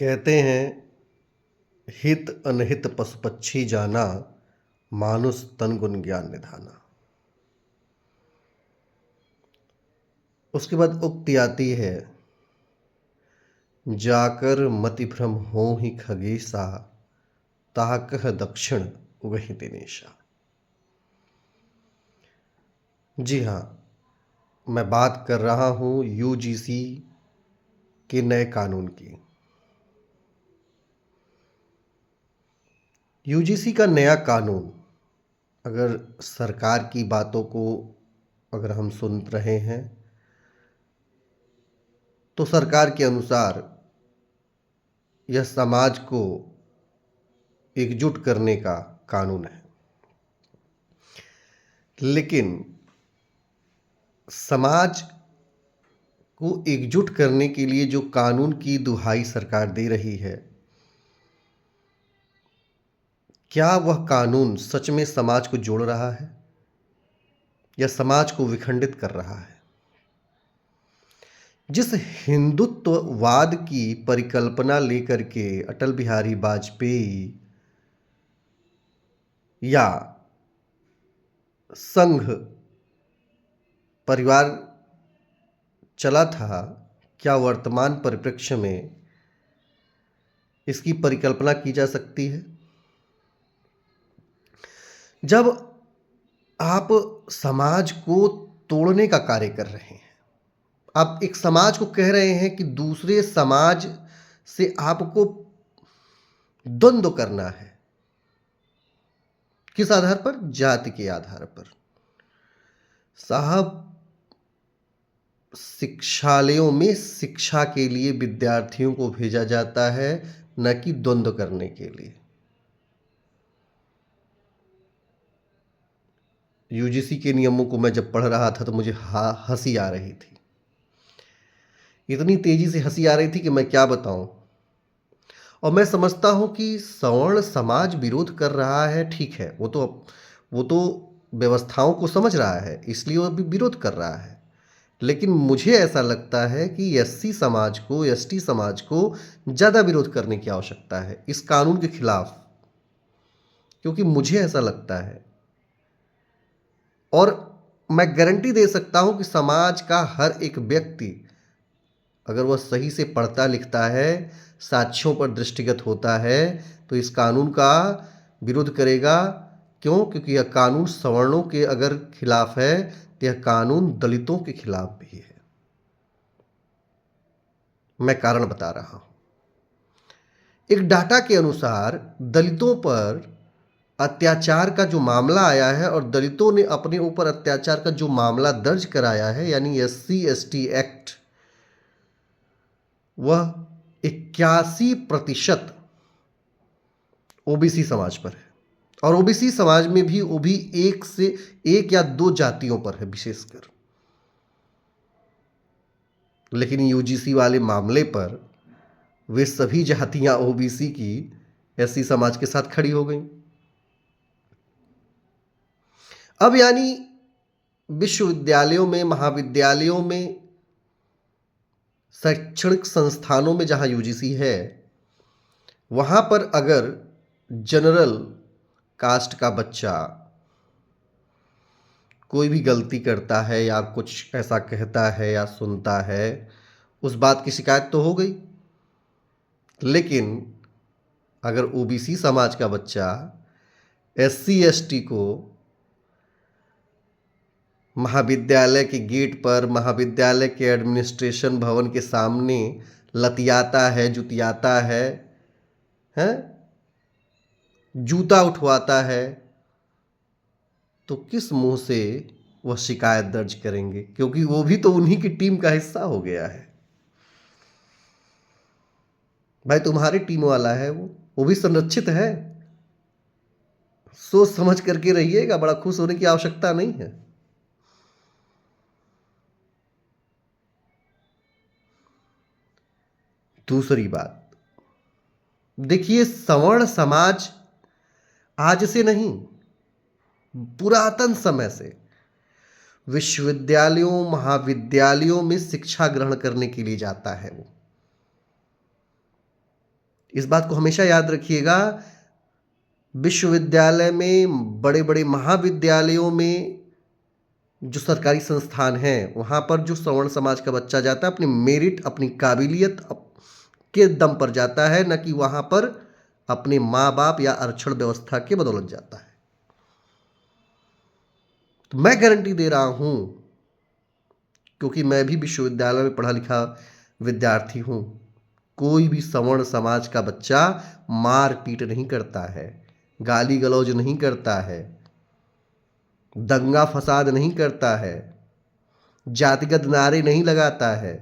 कहते हैं हित अनहित पशु पक्षी जाना मानुष तन गुण ज्ञान निधाना। उसके बाद उक्ति आती है, जाकर मति भ्रम हो ही खगेसा, ताह कह दक्षिण उगहि दिनेशा। जी हाँ, मैं बात कर रहा हूँ यूजीसी के नए कानून की। यूजीसी का नया कानून, अगर सरकार की बातों को अगर हम सुन रहे हैं तो सरकार के अनुसार यह समाज को एकजुट करने का कानून है। लेकिन समाज को एकजुट करने के लिए जो कानून की दुहाई सरकार दे रही है, क्या वह कानून सच में समाज को जोड़ रहा है या समाज को विखंडित कर रहा है? जिस हिंदुत्ववाद की परिकल्पना लेकर के अटल बिहारी वाजपेयी या संघ परिवार चला था, क्या वर्तमान परिप्रेक्ष्य में इसकी परिकल्पना की जा सकती है? जब आप समाज को तोड़ने का कार्य कर रहे हैं, आप एक समाज को कह रहे हैं कि दूसरे समाज से आपको द्वंद्व करना है। किस आधार पर? जाति के आधार पर। साहब, शिक्षालयों में शिक्षा के लिए विद्यार्थियों को भेजा जाता है, न कि द्वंद्व करने के लिए। यूजीसी के नियमों को मैं जब पढ़ रहा था तो मुझे हंसी आ रही थी। इतनी तेजी से हंसी आ रही थी कि मैं क्या बताऊं। और मैं समझता हूं कि सवर्ण समाज विरोध कर रहा है, ठीक है, वो तो व्यवस्थाओं को समझ रहा है, इसलिए वो भी विरोध कर रहा है। लेकिन मुझे ऐसा लगता है कि एससी समाज को, एसटी समाज को ज़्यादा विरोध करने की आवश्यकता है इस कानून के खिलाफ, क्योंकि मुझे ऐसा लगता है और मैं गारंटी दे सकता हूं कि समाज का हर एक व्यक्ति, अगर वह सही से पढ़ता लिखता है, साक्ष्यों पर दृष्टिगत होता है, तो इस कानून का विरोध करेगा। क्यों? क्योंकि यह कानून सवर्णों के अगर खिलाफ है तो यह कानून दलितों के खिलाफ भी है। मैं कारण बता रहा हूं। एक डाटा के अनुसार दलितों पर अत्याचार का जो मामला आया है और दलितों ने अपने ऊपर अत्याचार का जो मामला दर्ज कराया है, यानी एससी एसटी एक्ट, वह 81% ओबीसी समाज पर है। और ओबीसी समाज में भी वो भी एक या दो जातियों पर है विशेषकर। लेकिन यूजीसी वाले मामले पर वे सभी जातियां ओबीसी की एससी समाज के साथ खड़ी हो गई। अब यानी विश्वविद्यालयों में, महाविद्यालयों में, शैक्षणिक संस्थानों में जहां यूजीसी है, वहां पर अगर जनरल कास्ट का बच्चा कोई भी गलती करता है या कुछ ऐसा कहता है या सुनता है, उस बात की शिकायत तो हो गई। लेकिन अगर ओबीसी समाज का बच्चा एससी एसटी को महाविद्यालय के गेट पर, महाविद्यालय के एडमिनिस्ट्रेशन भवन के सामने लतियाता है, जुतियाता है, हैं, जूता उठवाता है, तो किस मुंह से वह शिकायत दर्ज करेंगे? क्योंकि वो भी तो उन्हीं की टीम का हिस्सा हो गया है। भाई, तुम्हारी टीम वाला है, वो भी संरक्षित है। सोच समझ करके रहिएगा, बड़ा खुश होने की आवश्यकता नहीं है। दूसरी बात, देखिए, सवर्ण समाज आज से नहीं, पुरातन समय से विश्वविद्यालयों, महाविद्यालयों में शिक्षा ग्रहण करने के लिए जाता है। वो इस बात को हमेशा याद रखिएगा, विश्वविद्यालय में, बड़े बड़े महाविद्यालयों में, जो सरकारी संस्थान हैं, वहाँ पर जो सवर्ण समाज का बच्चा जाता है अपनी मेरिट, अपनी काबिलियत के दम पर जाता है, न कि वहाँ पर अपने माँ बाप या आरक्षण व्यवस्था के बदौलत जाता है। तो मैं गारंटी दे रहा हूँ, क्योंकि मैं भी विश्वविद्यालय में पढ़ा लिखा विद्यार्थी हूँ, कोई भी सवर्ण समाज का बच्चा मार पीट नहीं करता है, गाली गलौज नहीं करता है, दंगा फसाद नहीं करता है, जातिगत नारे नहीं लगाता है,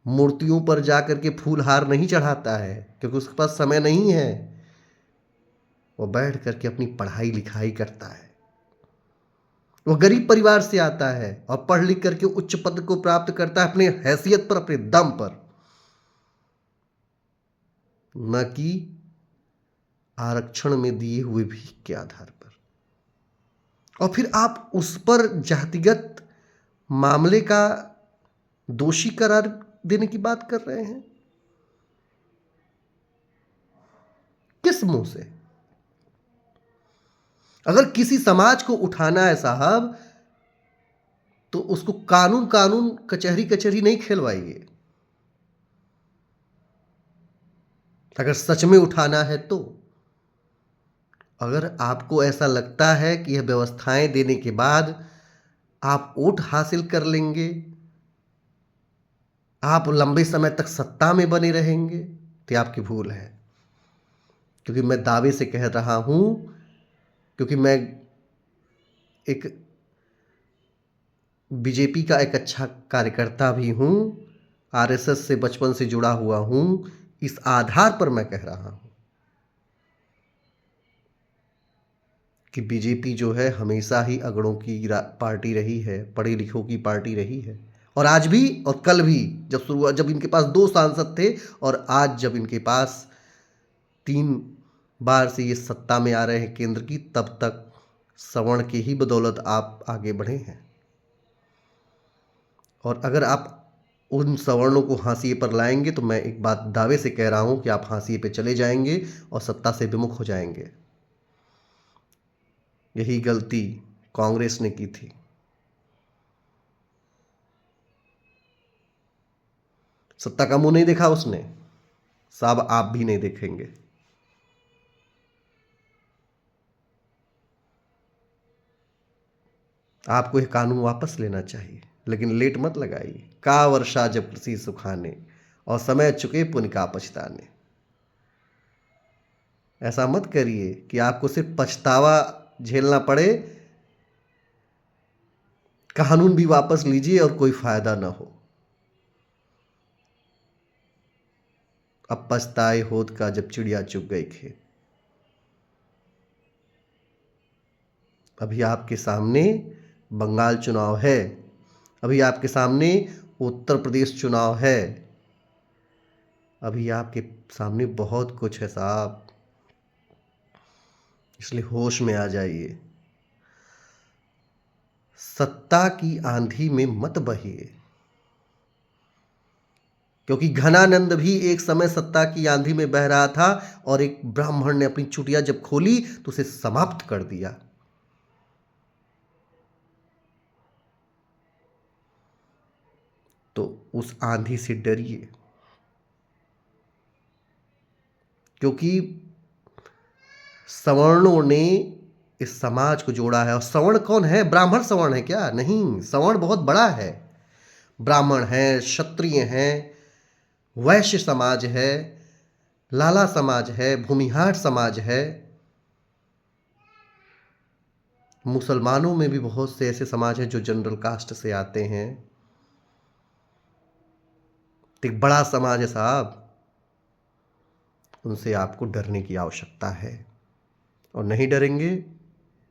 मूर्तियों पर जाकर के फूल हार नहीं चढ़ाता है, क्योंकि उसके पास समय नहीं है। वो बैठ करके अपनी पढ़ाई लिखाई करता है। वो गरीब परिवार से आता है और पढ़ लिख करके उच्च पद को प्राप्त करता है अपने हैसियत पर, अपने दम पर, न कि आरक्षण में दिए हुए भीख के आधार पर। और फिर आप उस पर जातिगत मामले का दोषी करार देने की बात कर रहे हैं, किस मुंह से? अगर किसी समाज को उठाना है साहब, तो उसको कानून कानून, कचहरी कचहरी नहीं खेलवाइए। अगर सच में उठाना है तो अगर आपको ऐसा लगता है कि यह व्यवस्थाएं देने के बाद आप वोट हासिल कर लेंगे, आप लंबे समय तक सत्ता में बने रहेंगे, तो आपकी भूल है। क्योंकि मैं दावे से कह रहा हूं, क्योंकि मैं एक बीजेपी का एक अच्छा कार्यकर्ता भी हूं, आरएसएस से बचपन से जुड़ा हुआ हूं, इस आधार पर मैं कह रहा हूं कि बीजेपी जो है हमेशा ही अगड़ों की पार्टी रही है, पढ़े लिखों की पार्टी रही है, और आज भी और कल भी। जब इनके पास 2 सांसद थे और आज जब इनके पास 3 बार से ये सत्ता में आ रहे हैं केंद्र की, तब तक सवर्ण की ही बदौलत आप आगे बढ़े हैं। और अगर आप उन सवर्णों को हाशिए पर लाएंगे तो मैं एक बात दावे से कह रहा हूं कि आप हाशिए पे चले जाएंगे और सत्ता से विमुख हो जाएंगे। यही गलती कांग्रेस ने की थी। सत्ता का मुंह नहीं देखा उसने, साहब आप भी नहीं देखेंगे। आपको यह कानून वापस लेना चाहिए, लेकिन लेट मत लगाइए। का वर्षा जब कृषि सुखाने, और समय चुके पुण्य का पछताने। ऐसा मत करिए कि आपको सिर्फ पछतावा झेलना पड़े, कानून भी वापस लीजिए और कोई फायदा ना हो। अब पछताए होत का जब चिड़िया चुग गई खेत। अभी आपके सामने बंगाल चुनाव है, अभी आपके सामने उत्तर प्रदेश चुनाव है, अभी आपके सामने बहुत कुछ है साहब, इसलिए होश में आ जाइए। सत्ता की आंधी में मत बहिए, क्योंकि घनानंद भी एक समय सत्ता की आंधी में बह रहा था और एक ब्राह्मण ने अपनी चुटिया जब खोली तो उसे समाप्त कर दिया। तो उस आंधी से डरिए, क्योंकि सवर्णों ने इस समाज को जोड़ा है। और सवर्ण कौन है? ब्राह्मण सवर्ण है क्या? नहीं, सवर्ण बहुत बड़ा है। ब्राह्मण है, क्षत्रिय हैं, वैश्य समाज है, लाला समाज है, भूमिहार समाज है। मुसलमानों में भी बहुत से ऐसे समाज हैं जो जनरल कास्ट से आते हैं। एक बड़ा समाज है साहब, उनसे आपको डरने की आवश्यकता है। और नहीं डरेंगे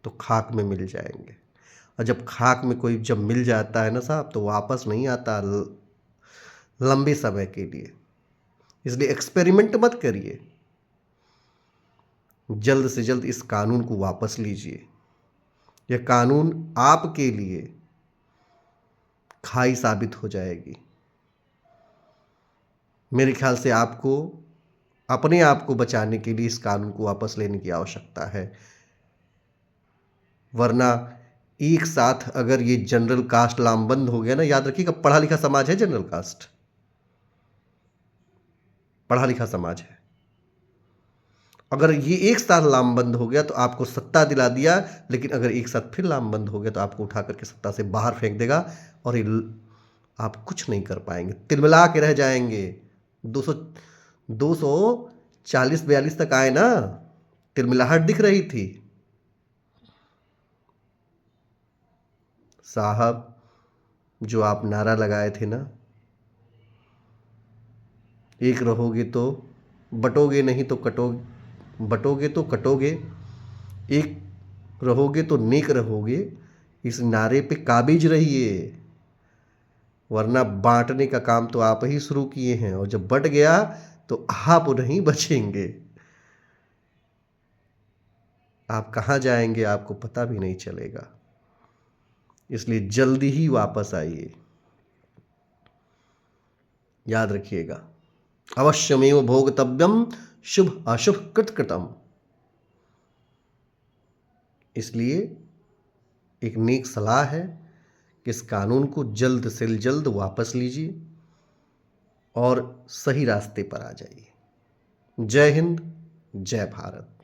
तो खाक में मिल जाएंगे। और जब खाक में कोई जब मिल जाता है ना साहब, तो वापस नहीं आता लंबे समय के लिए। इसलिए एक्सपेरिमेंट मत करिए, जल्द से जल्द इस कानून को वापस लीजिए। यह कानून आपके लिए खाई साबित हो जाएगी। मेरे ख्याल से आपको अपने आप को बचाने के लिए इस कानून को वापस लेने की आवश्यकता है। वरना एक साथ अगर ये जनरल कास्ट लामबंद हो गया ना, याद रखिएगा, पढ़ा लिखा समाज है जनरल कास्ट, पढ़ा लिखा समाज है। अगर ये एक साथ लामबंद हो गया तो आपको सत्ता दिला दिया, लेकिन अगर एक साथ फिर लामबंद हो गया तो आपको उठा करके सत्ता से बाहर फेंक देगा और आप कुछ नहीं कर पाएंगे, तिलमिला के रह जाएंगे। 200 240-42 तक आए ना, तिलमिलाहट दिख रही थी। साहब, जो आप नारा लगाए थे ना, एक रहोगे तो बटोगे, नहीं तो कटोगे, बटोगे तो कटोगे, एक रहोगे तो नेक रहोगे, इस नारे पे काबिज रहिए। वरना बांटने का काम तो आप ही शुरू किए हैं, और जब बट गया तो आप नहीं बचेंगे। आप कहाँ जाएंगे आपको पता भी नहीं चलेगा। इसलिए जल्दी ही वापस आइए, याद रखिएगा। अवश्यमेव भोगतव्यम शुभ अशुभ कृतकृतम। इसलिए एक नेक सलाह है कि इस कानून को जल्द से जल्द वापस लीजिए और सही रास्ते पर आ जाइए। जय हिंद, जय भारत।